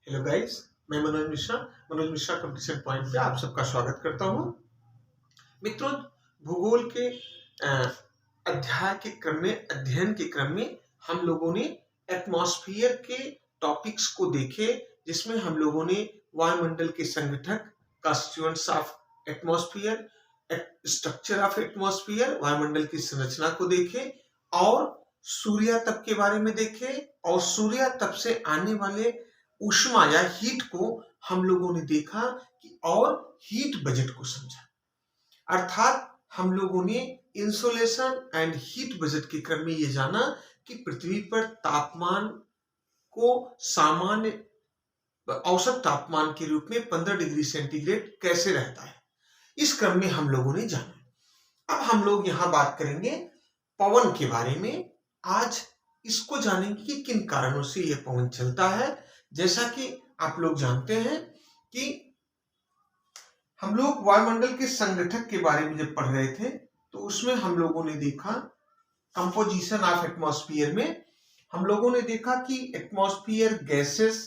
Hello guys, मैं Manoj Mishra competition point पे आप सबका स्वागत करता हूँ। मित्रों, भूगोल के अध्ययन के क्रम में हम लोगों ने एटमॉस्फेयर के टॉपिक्स को देखे, जिसमें हम लोगों ने वायुमंडल के संगठक, constituents of atmosphere, structure of atmosphere, वायुमंडल की संरचना को देखे और सूर्यातप के बारे में देखे और सूर्यातप से आने वाले ऊष्मा या हीट को हम लोगों ने देखा और हीट बजट को समझा। अर्थात हम लोगों ने इंसोलेशन एंड हीट बजट के क्रम में ये जाना कि पृथ्वी पर तापमान को सामान्य औसत तापमान के रूप में 15 डिग्री सेंटीग्रेड कैसे रहता है, इस क्रम में हम लोगों ने जाना। अब हम लोग यहाँ बात करेंगे पवन के बारे में। आज इसको जानेंगे कि किन कारणों से यह पवन चलता है। जैसा कि आप लोग जानते हैं कि हम लोग वायुमंडल के संगठक के बारे में जब पढ़ रहे थे तो उसमें हम लोगों ने देखा कंपोजिशन ऑफ एटमॉस्फेयर में हम लोगों ने देखा कि atmosphere gases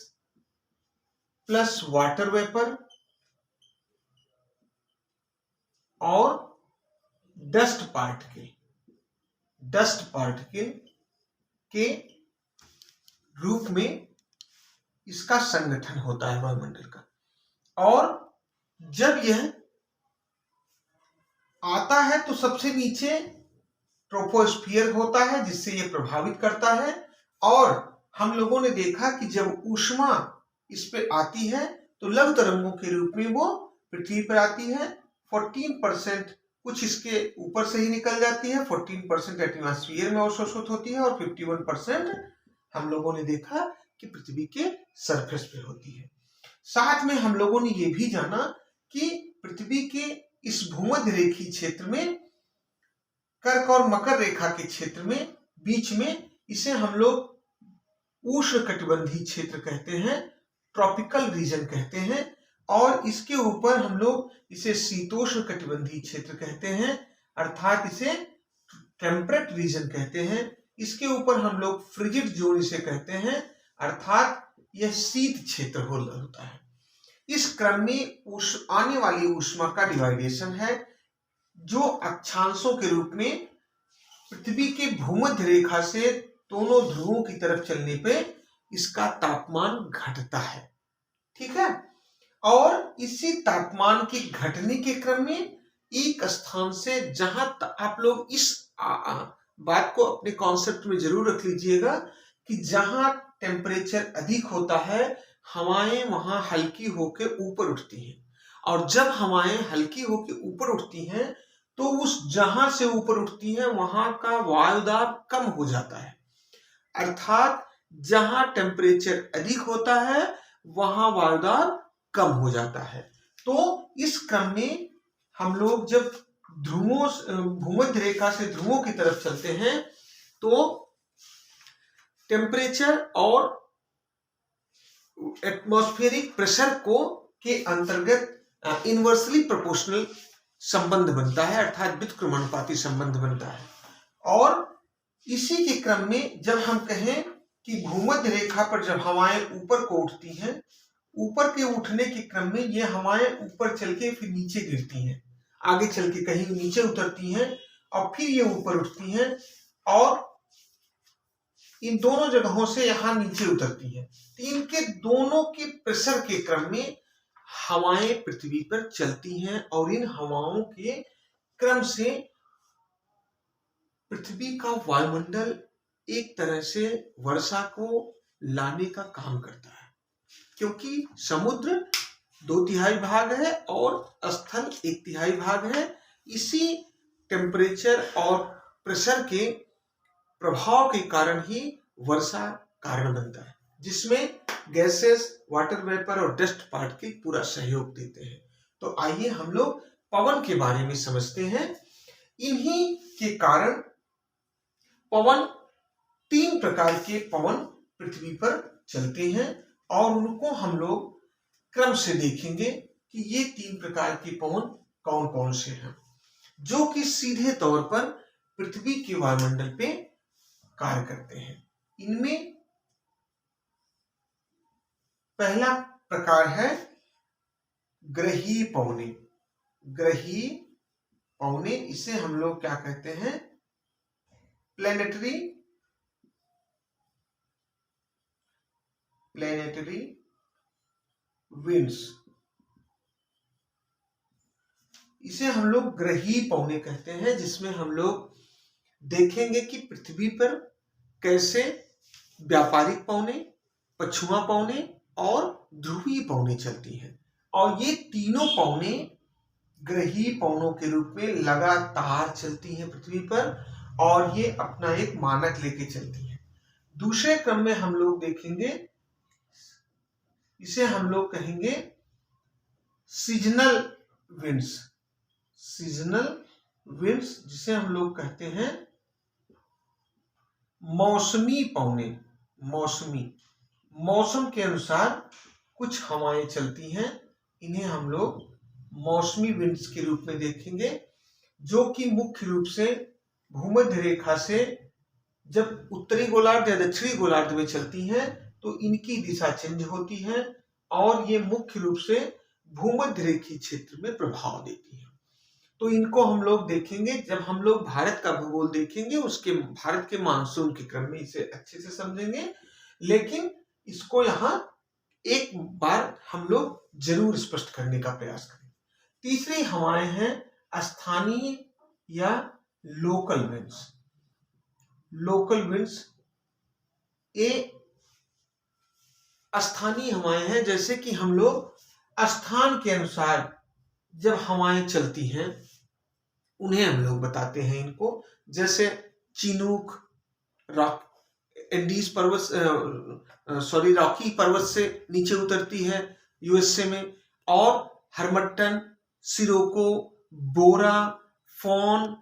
plus water vapour और डस्ट पार्टिकल के रूप में इसका संगठन होता है वायुमंडल का। और जब यह आता है तो सबसे नीचे ट्रोपोस्फियर होता है, जिससे यह प्रभावित करता है। और हम लोगों ने देखा कि जब ऊष्मा इस पे आती है तो लघु तरंगों के रूप में वो पृथ्वी पर आती है। 14% कुछ इसके ऊपर से ही निकल जाती है, 14% एटमॉस्फेयर में अवशोषित होती है और 51% हम लोगों ने देखा कि पृथ्वी के सरफेस पे होती है। साथ में हम लोगों ने ये भी जाना कि पृथ्वी के इस भूमध्य रेखीय क्षेत्र में कर्क और मकर रेखा के क्षेत्र में बीच में इसे हम लोग उष्णकटिबंधीय क्षेत्र कहते हैं, ट्रॉपिकल रीजन कहते हैं। और इसके ऊपर हम लोग इसे शीतोष्ण कटिबंधीय क्षेत्र कहते हैं, अर्थात इसे टेम्परेट रीजन कहते हैं। इसके ऊपर हम लोग फ्रिजिड जोन इसे कहते हैं, अर्थात यह शीत क्षेत्र होता है। इस क्रम में आने वाली ऊष्मा का डिवाइडेशन है, जो अक्षांशों के रूप में पृथ्वी के भूमध्य रेखा से दोनों ध्रुवों की तरफ चलने पे इसका तापमान घटता है। ठीक है। और इसी तापमान के घटने के क्रम में एक स्थान से जहां आप लोग इस बात को अपने कॉन्सेप्ट में जरूर रख लीजिएगा कि जहां टेम्परेचर अधिक होता है हवाएं वहां हल्की होकर ऊपर उठती हैं, और जब हवाएं हल्की होकर ऊपर उठती हैं तो उस जहां से ऊपर उठती हैं वहां का वायुदाब कम हो जाता है। अर्थात जहां टेम्परेचर अधिक होता है वहां वायुदाब कम हो जाता है। तो इस क्रम में हम लोग जब भूमध्य रेखा से ध्रुवों की तरफ चलते हैं तो टेम्परेचर और एटमॉस्फेरिक प्रेशर को के अंतर्गत इनवर्सली प्रोपोर्शनल संबंध बनता है, अर्थात व्युत्क्रमानुपाती संबंध बनता है। और इसी के क्रम में जब हम कहें कि भूमध्य रेखा पर जब हवाएं ऊपर को उठती हैं, ऊपर के उठने के क्रम में ये हवाएं ऊपर चल के फिर नीचे गिरती हैं, आगे चल के कहीं नीचे उतरती हैं और फिर ये ऊपर उठती हैं और इन दोनों जगहों से यहां नीचे उतरती हैं। इनके दोनों के प्रेशर के क्रम में हवाएं पृथ्वी पर चलती हैं और इन हवाओं के क्रम से पृथ्वी का वायुमंडल एक तरह से वर्षा को लाने का काम करता है, क्योंकि समुद्र 2/3 भाग है और स्थल 1/3 भाग है। इसी टेम्परेचर और प्रेशर के प्रभाव के कारण ही वर्षा कारण बनता है, जिसमें गैसेस, वाटर वेपर और डस्ट पार्टिकल पूरा सहयोग देते हैं। तो आइए हम लोग पवन के बारे में समझते हैं। इन्हीं के कारण पवन 3 प्रकार के पवन पृथ्वी पर चलते हैं और उनको हम लोग क्रम से देखेंगे कि ये 3 प्रकार के पवन कौन कौन से हैं, जो कि सीधे तौर पर पृथ्वी के वायुमंडल पे कार्य करते हैं। इनमें पहला प्रकार है ग्रही पौने। ग्रही पौने, इसे हम लोग क्या कहते हैं, प्लेनेटरी विंड्स। इसे हम लोग ग्रही पौने कहते हैं, जिसमें हम लोग देखेंगे कि पृथ्वी पर कैसे व्यापारिक पौने, पछुआ पौने और ध्रुवीय पौने चलती हैं। और ये तीनों पौने ग्रही पौनों के रूप में लगातार चलती हैं पृथ्वी पर, और ये अपना एक मानक लेके चलती हैं। दूसरे क्रम में हम लोग देखेंगे, इसे हम लोग कहेंगे सीजनल विंड्स। सीजनल विंड्स, जिसे हम लोग कहते हैं मौसमी पौने। मौसम के अनुसार कुछ हवाएं चलती हैं, इन्हें हम लोग मौसमी विंड्स के रूप में देखेंगे, जो कि मुख्य रूप से भूमध्य रेखा से जब उत्तरी गोलार्ध या दक्षिणी गोलार्ध में चलती हैं तो इनकी दिशा चेंज होती है, और ये मुख्य रूप से भूमध्य रेखीय क्षेत्र में प्रभाव देती है। तो इनको हम लोग देखेंगे जब हम लोग भारत का भूगोल देखेंगे, उसके भारत के मानसून के क्रम में इसे अच्छे से समझेंगे। लेकिन इसको यहाँ एक बार हम लोग जरूर स्पष्ट करने का प्रयास करें। तीसरी हवाएं हैं स्थानीय या लोकल विंड्स। लोकल विंड्स ये स्थानीय हवाएं हैं, जैसे कि हम लोग स्थान के अनुसार जब हवाएं चलती हैं उन्हें हम लोग बताते हैं इनको। जैसे चिनूक एंडीज पर्वत रॉकी पर्वत से नीचे उतरती है यूएसए में, और हरमट्टन, सिरोको, बोरा, फॉन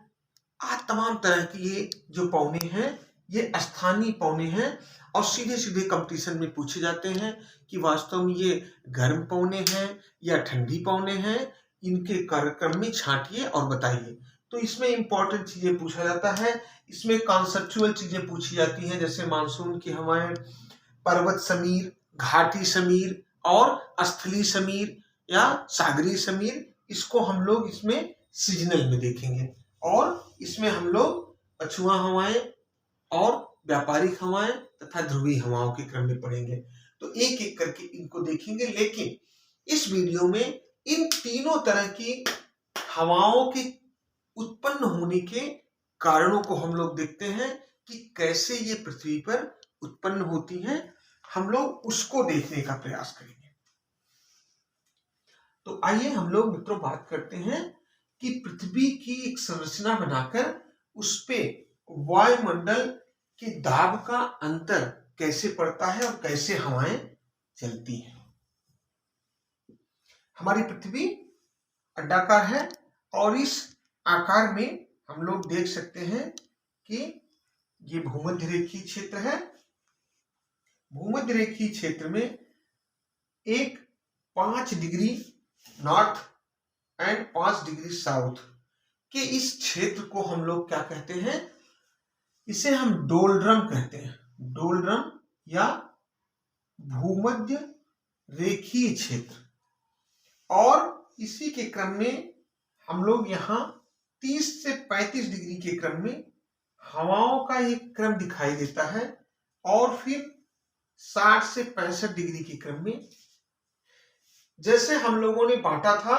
तमाम तरह की ये जो पौने हैं ये स्थानीय पौने हैं, और सीधे सीधे कंपटीशन में पूछे जाते हैं कि वास्तव में ये गर्म पौने हैं या ठंडी पौने हैं, इनके कार्यक्रम में छांटिए और बताइए। तो इसमें इंपॉर्टेंट चीजें पूछा जाता है, इसमें कॉन्सेप्चुअल चीजें पूछी जाती हैं, जैसे मानसून की हवाएं, पर्वत समीर, घाटी समीर और स्थलीय समीर या सागरीय समीर, इसको हम लोग इसमें सीजनल में देखेंगे। और इसमें हम लोग पछुआ हवाएं और व्यापारिक हवाएं तथा ध्रुवीय हवाओं के क्रम में पढ़ेंगे। तो एक एक करके इनको देखेंगे, लेकिन इस वीडियो में इन तीनों तरह की हवाओं के उत्पन्न होने के कारणों को हम लोग देखते हैं कि कैसे ये पृथ्वी पर उत्पन्न होती हैं, हम लोग उसको देखने का प्रयास करेंगे। तो आइए हम लोग मित्रों बात करते हैं कि पृथ्वी की एक संरचना बनाकर उस पे वायुमंडल के दाब का अंतर कैसे पड़ता है और कैसे हवाएं चलती हैं। हमारी पृथ्वी अंडाकार है, और इस आकार में हम लोग देख सकते हैं कि ये भूमध्य रेखीय क्षेत्र है। भूमध्य रेखीय क्षेत्र में एक 5 degree north and 5 degree south के इस क्षेत्र को हम लोग क्या कहते हैं, इसे हम डोलड्रम कहते हैं। डोलड्रम या भूमध्य रेखीय क्षेत्र। और इसी के क्रम में हम लोग यहाँ 30 से 35 डिग्री के क्रम में हवाओं का एक क्रम दिखाई देता है, और फिर 60 से 65 डिग्री के क्रम में, जैसे हम लोगों ने बांटा था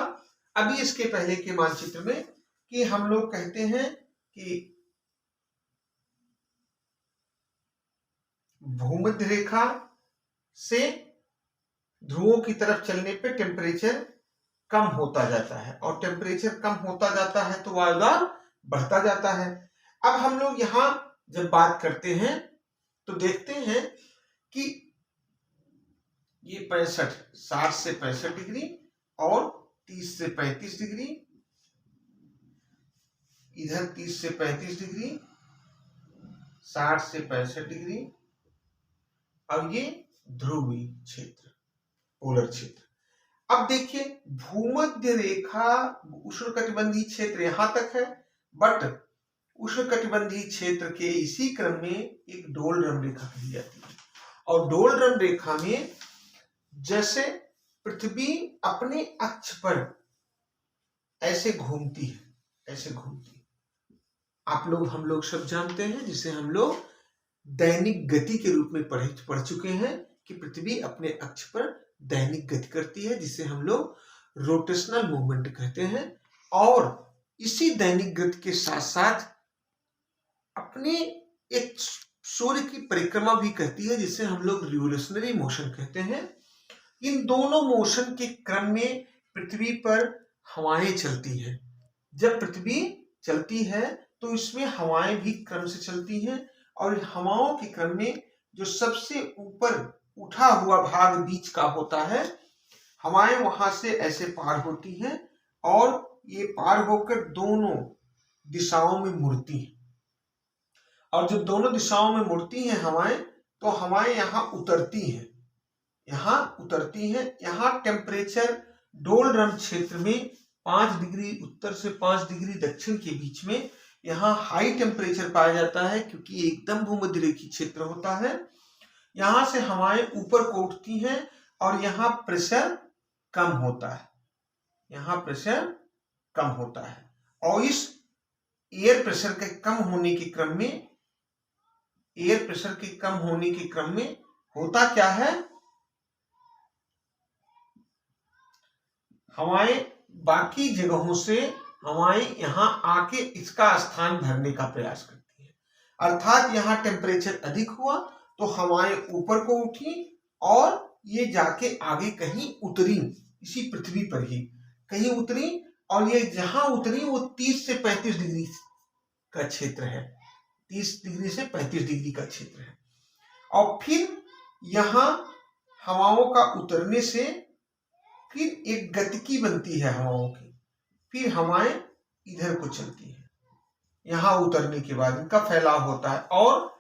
अभी इसके पहले के मानचित्र में, कि हम लोग कहते हैं कि भूमध्य रेखा से ध्रुवों की तरफ चलने पे टेम्परेचर कम होता जाता है, और टेम्परेचर कम होता जाता है तो वायुदाब बढ़ता जाता है। अब हम लोग यहाँ जब बात करते हैं तो देखते हैं कि ये 60 से 65 डिग्री और 30 से 35 डिग्री, इधर 30 से 35 डिग्री, 60 से 65 डिग्री, और ये ध्रुवीय क्षेत्र, पोलर क्षेत्र। अब देखिए भूमध्य रेखा उष्णकटिबंधीय क्षेत्र यहां तक है, बट उष्णकटिबंधीय क्षेत्र के इसी क्रम में एक डोलड्रम रेखा कही जाती है, और डोलड्रम रेखा में जैसे पृथ्वी अपने अक्ष पर ऐसे घूमती है, ऐसे घूमती है। आप लोग, हम लोग सब जानते हैं, जिसे हम लोग दैनिक गति के रूप में पढ़ चुके हैं कि पृथ्वी अपने अक्ष पर दैनिक गति करती है, जिसे हम लोग रोटेशनल मूवमेंट कहते हैं। और इसी दैनिक गति के साथ साथ अपने एक सूर्य की परिक्रमा भी करती है, जिसे हम लोग रिवोल्यूशनरी मोशन कहते हैं। इन दोनों मोशन के क्रम में पृथ्वी पर हवाएं चलती हैं। जब पृथ्वी चलती है तो इसमें हवाएं भी क्रम से चलती हैं, और हवाओं के क्रम में जो सबसे ऊपर उठा हुआ भाग बीच का होता है, हवाएं वहां से ऐसे पार होती हैं और ये पार होकर दोनों दिशाओं में मुड़ती हैं। और जब दोनों दिशाओं में मुड़ती हैं हवाएं, तो हवाएं यहाँ उतरती हैं, यहाँ उतरती हैं। यहाँ टेम्परेचर डोलड्रम क्षेत्र में 5 डिग्री उत्तर से 5 डिग्री दक्षिण के बीच में यहाँ हाई टेम्परेचर पाया जाता है, क्योंकि एकदम भूमध्य रेखीय क्षेत्र होता है। यहाँ से हवाएं ऊपर को उठती हैं और यहाँ प्रेशर कम होता है, यहाँ प्रेशर कम होता है। और इस एयर प्रेशर के कम होने के क्रम में, एयर प्रेशर के कम होने के क्रम में होता क्या है, हवाएं बाकी जगहों से हवाएं यहाँ आके इसका स्थान भरने का प्रयास करती है। अर्थात यहाँ टेम्परेचर अधिक हुआ तो हवाएं ऊपर को उठी और ये जाके आगे कहीं उतरी, इसी पृथ्वी पर ही कहीं उतरी, और ये जहां उतरी वो 30 से 35 डिग्री का क्षेत्र है, 30 डिग्री से 35 डिग्री का क्षेत्र है। और फिर यहाँ हवाओं का उतरने से फिर एक गतिकी बनती है हवाओं की, फिर हवाएं इधर को चलती है। यहाँ उतरने के बाद इनका फैलाव होता है और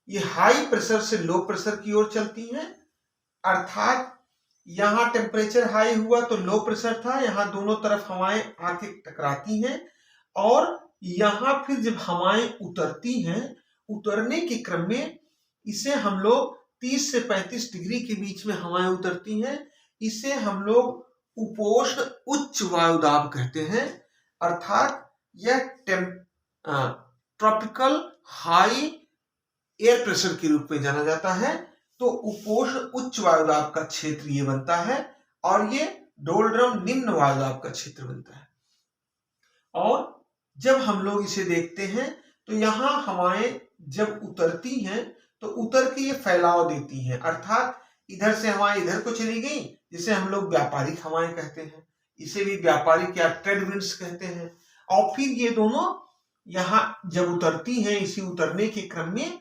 ये हाई प्रेशर से लो प्रेशर की ओर चलती हैं। अर्थात यहाँ टेम्परेचर हाई हुआ तो लो प्रेशर था, यहाँ दोनों तरफ हवाएं आके टकराती हैं, और यहाँ फिर जब हवाएं उतरती हैं, उतरने के क्रम में इसे हम लोग 30 से 35 डिग्री के बीच में हवाएं उतरती हैं, इसे हम लोग उपोष्ण उच्च वायुदाब कहते हैं। अर्थात यह ट्रॉपिकल हाई एयर प्रेशर के रूप में जाना जाता है। तो उपोष्ण उच्च वायुदाब का क्षेत्र ये बनता है, और ये डोलड्रम निम्न वायुदाब का क्षेत्र बनता है। और जब हम लोग इसे देखते हैं तो यहाँ हवाएं जब उतरती हैं तो उतर के ये फैलाव देती हैं। अर्थात इधर से हवाएं इधर को चली गई, जिसे हम लोग व्यापारिक हवाएं कहते हैं, इसे भी व्यापारिक या ट्रेड विंड्स कहते हैं। और फिर ये दोनों यहाँ जब उतरती हैं, इसी उतरने के क्रम में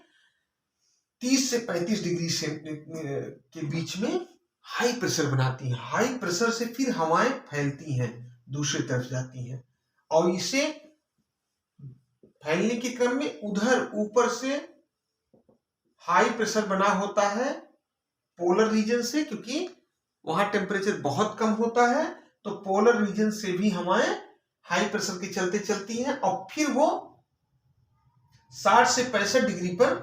30 से 35 डिग्री से के बीच में हाई प्रेशर बनाती हैं। हाई प्रेशर से फिर हवाएं फैलती हैं, दूसरी तरफ जाती हैं, और इसे फैलने के क्रम में उधर ऊपर से हाई प्रेशर बना होता है पोलर रीजन से, क्योंकि वहां टेम्परेचर बहुत कम होता है, तो पोलर रीजन से भी हवाएं हाई प्रेशर के चलते चलती हैं, और फिर वो 60 से 65 डिग्री पर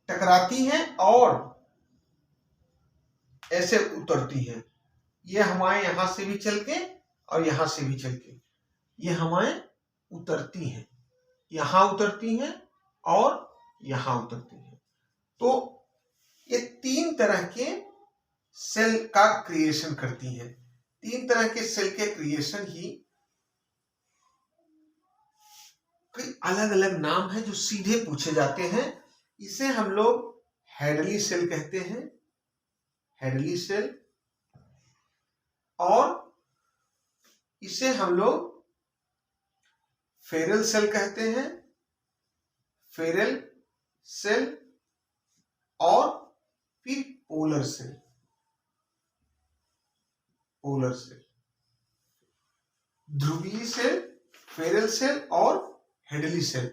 टकराती हैं और ऐसे उतरती हैं। ये हवाएं यहां से भी चल के और यहां से भी चल के ये हवाएं उतरती हैं, यहां उतरती हैं और यहां उतरती हैं। तो ये 3 तरह के सेल का क्रिएशन करती हैं। 3 तरह के सेल के क्रिएशन ही कई अलग अलग नाम है जो सीधे पूछे जाते हैं। इसे हम लोग हैडली सेल कहते हैं, हैडली सेल, और इसे हम लोग फेरल सेल कहते हैं, फेरल सेल, और फिर पोलर सेल, पोलर सेल, ध्रुवीय सेल, फेरल सेल और हेडली सेल।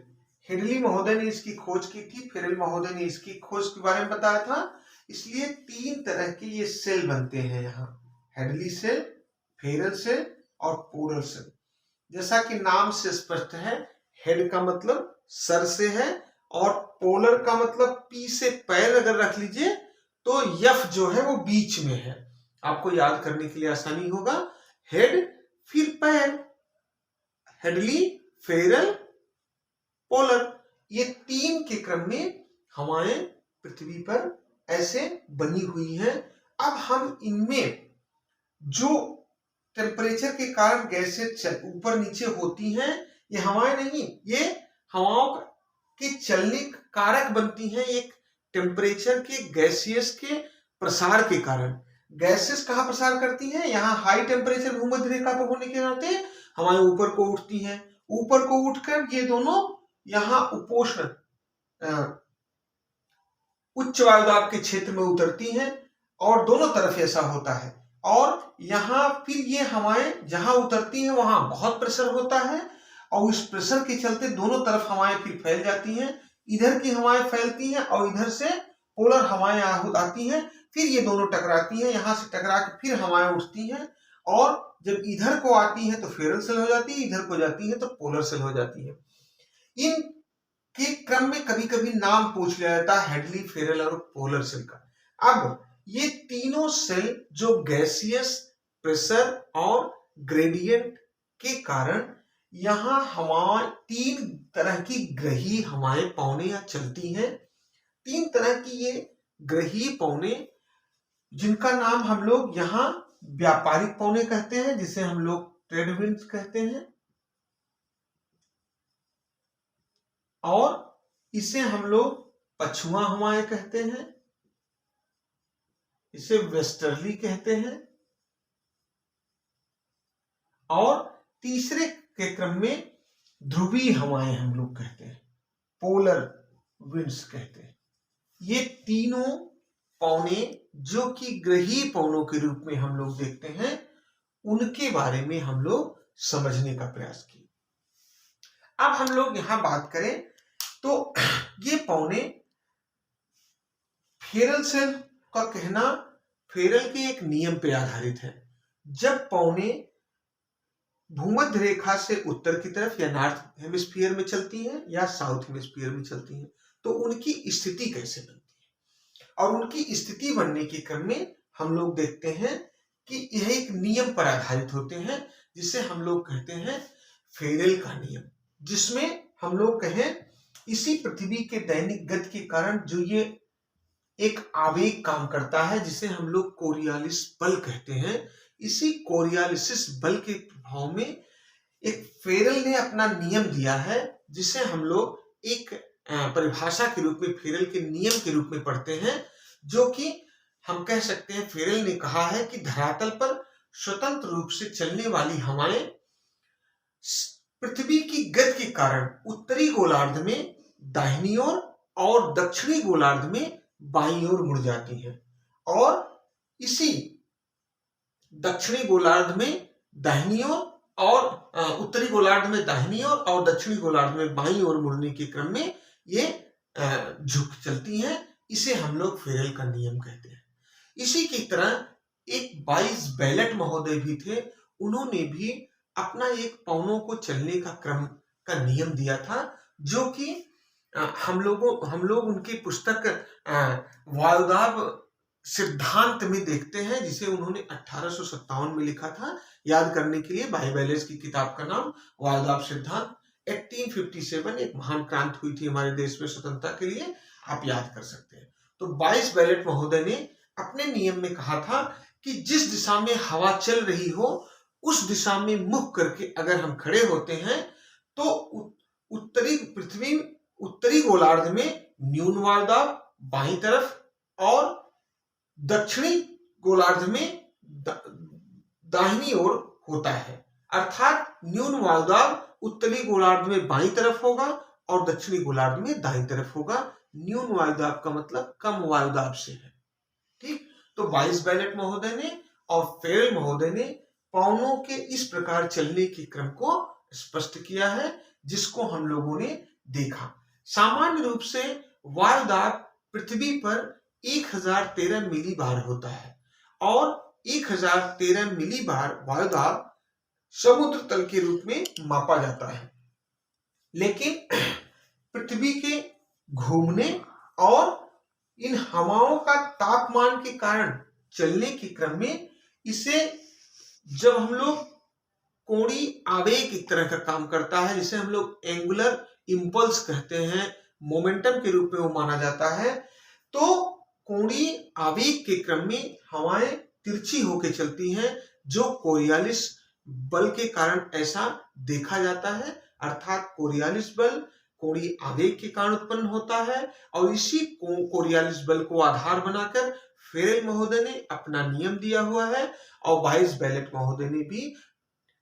हेडली महोदय ने इसकी खोज की थी, फेरल महोदय ने इसकी खोज के बारे में बताया था। इसलिए 3 तरह के ये सेल बनते हैं यहाँ, हेडली सेल, फेरल सेल और पोलर सेल। जैसा कि नाम से स्पष्ट है, हेड का मतलब सर से है, और पोलर का मतलब पी से पैर अगर रख लीजिए तो यफ जो है वो बीच में है। आपको याद करने के लिए आसानी होगा। हेड, फिर पैर, हेडली, फेरल, पोलर, ये 3 के क्रम में हवाएं पृथ्वी पर ऐसे बनी हुई हैं। अब हम इनमें जो टेम्परेचर के कारण गैसें ऊपर नीचे होती हैं, ये हवाएं नहीं, ये हवाओं के चलने कारक बनती हैं एक टेम्परेचर के गैसियस के प्रसार के कारण। गैसेस कहाँ प्रसार करती हैं? यहाँ हाई टेम्परेचर भूमध्य रेखा पर होने के नाते हवाएं ऊपर को उठती हैं। ऊपर को उठकर ये दोनों यहाँ उपोष्ण उच्च वायुदाब के क्षेत्र में उतरती हैं और दोनों तरफ ऐसा होता है। और यहाँ फिर ये हवाएं जहां उतरती हैं वहां बहुत प्रेशर होता है और इस प्रेशर के चलते दोनों तरफ हवाएं फिर फैल जाती हैं। इधर की हवाएं फैलती हैं और इधर से पोलर हवाएं आती हैं, फिर ये दोनों टकराती हैं। यहाँ से टकरा के फिर हवाएं उठती हैं और जब इधर को आती हैं तो फेरल सेल हो जाती है, इधर को जाती है तो पोलर सेल हो जाती है। इन के क्रम में कभी कभी नाम पूछ लिया जाता है हेडली, फेरल और पोलर सेल का। अब ये तीनों सेल जो गैसियस प्रेशर और ग्रेडियंट के कारण यहाँ हवाएं 3 तरह की ग्रही हवाएं पौने या चलती हैं। 3 तरह की ये ग्रही पौने, जिनका नाम हम लोग यहाँ व्यापारिक पौने कहते हैं, जिसे हम लोग ट्रेड विंड्स कहते हैं, और इसे हम लोग पछुआ हवाएं कहते हैं, इसे वेस्टर्ली कहते हैं, और तीसरे के क्रम में ध्रुवीय हवाएं हम लोग कहते हैं, पोलर विंड्स कहते हैं। ये तीनों पौने जो कि ग्रही पौनों के रूप में हम लोग देखते हैं, उनके बारे में हम लोग समझने का प्रयास किए। अब हम लोग यहां बात करें तो ये पौने फेरल सेल का कहना फेरल के एक नियम पे आधारित है। जब पौने भूमध्य रेखा से उत्तर की तरफ या नॉर्थ हेमिस्फीयर में चलती हैं या साउथ हेमिस्फीयर में चलती हैं, तो उनकी स्थिति कैसे बनती है, और उनकी स्थिति बनने के क्रम में हम लोग देखते हैं कि यह एक नियम पर आधारित होते हैं, जिसे हम लोग कहते हैं फेरल का नियम, जिसमें हम लोग कहें इसी पृथ्वी के दैनिक गति के कारण जो ये एक आवेग काम करता है, जिसे हम लोग कोरियालिस बल कहते हैं। इसी कोरियालिसिस बल के प्रभाव में एक फेरल ने अपना नियम दिया है, जिसे हम लोग एक परिभाषा के रूप में फेरल के नियम के रूप में पढ़ते हैं, जो कि हम कह सकते हैं फेरल ने कहा है कि धरातल पर स्वतंत्र रूप से चलने वाली हवाएं पृथ्वी की गति के कारण उत्तरी गोलार्ध में दाहिनी ओर और दक्षिणी गोलार्ध में बाईं ओर मुड़ जाती हैं, और इसी दक्षिणी गोलार्ध में दाहिनी ओर और उत्तरी गोलार्ध में दाहिनी ओर और दक्षिणी गोलार्ध में बाईं ओर मुड़ने के क्रम में ये झुक चलती हैं। इसे हम लोग फेरल का नियम कहते हैं। इसी की तरह एक बाइस बेलेट महोदय भी थे, उन्होंने भी अपना एक पौनों को चलने का क्रम का नियम दिया था, जो कि हम लोग उनकी पुस्तक वायुदाब सिद्धांत में देखते हैं, जिसे उन्होंने 1857 में लिखा था। याद करने के लिए बाई बेलेस की किताब का नाम वायुदाब सिद्धांत। 1857 एक महान क्रांति हुई थी हमारे देश में स्वतंत्रता के लिए, आप याद कर सकते हैं। तो 22 बेलेट महोदय ने अपने नियम में कहा था कि जिस दिशा में हवा चल रही हो उस दिशा में मुख करके अगर हम खड़े होते हैं तो उत्तरी गोलार्ध में न्यून वायुदाब बाईं तरफ और दक्षिणी गोलार्ध में दाहिनी ओर होता है। अर्थात न्यून वायुदाब उत्तरी गोलार्ध में बाईं तरफ होगा और दक्षिणी गोलार्ध में दाईं तरफ होगा। न्यून वायुदाब का मतलब कम वायुदाब से है। ठीक, तो 22 बेलेट महोदय ने और फेरल महोदय ने पौनों के इस प्रकार चलने के क्रम को स्पष्ट किया है, जिसको हम लोगों ने देखा। सामान्य रूप से वायुदाब पृथ्वी पर 1013 मिली बार होता है और 1013 मिली बार वायुदाब समुद्र तल के रूप में मापा जाता है। लेकिन पृथ्वी के घूमने और इन हवाओं का तापमान के कारण चलने के क्रम में इसे जब हम लोग कोणीय आवेग एक तरह का काम करता है, जिसे हम लोग एंगुलर इंपल्स कहते हैं, मोमेंटम के रूप में वो माना जाता है। तो कोणीय आवेग के क्रम में हवाएं तिरछी होकर चलती हैं, जो कोरियालिस बल के कारण ऐसा देखा जाता है। अर्थात कोरियालिस बल कोणीय आवेग के कारण उत्पन्न होता है और इसी कोरियालिस बल को आधार बनाकर फेरेल महोदय ने अपना नियम दिया हुआ है और वाइस बेलेट महोदय ने भी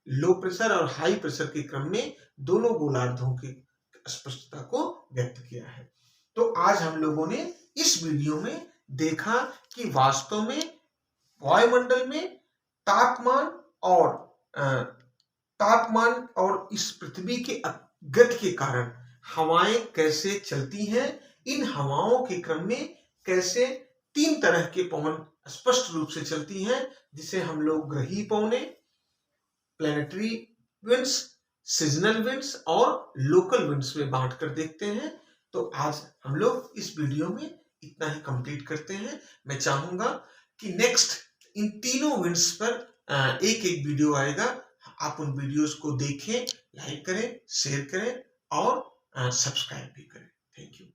लो प्रेशर और हाई प्रेशर के क्रम में दोनों गोलार्धों की स्पष्टता को व्यक्त किया है। तो आज हम लोगों ने इस वीडियो में देखा कि वास्तव में वायुमंडल में तापमान और इस पृथ्वी के गति के कारण हवाएं कैसे चलती हैं। इन हवाओं के क्रम में कैसे 3 तरह के पवन स्पष्ट रूप से चलती हैं, जिसे हम लोग ग्रही पवनें, प्लैनेटरी विंड्स, सीजनल विंड्स और लोकल विंड्स में बांट कर देखते हैं। तो आज हम लोग इस वीडियो में इतना ही कंप्लीट करते हैं। मैं चाहूंगा कि नेक्स्ट इन तीनों विंड्स पर एक एक वीडियो आएगा। आप उन वीडियोस को देखें, लाइक करें, शेयर करें और सब्सक्राइब भी करें। Thank you.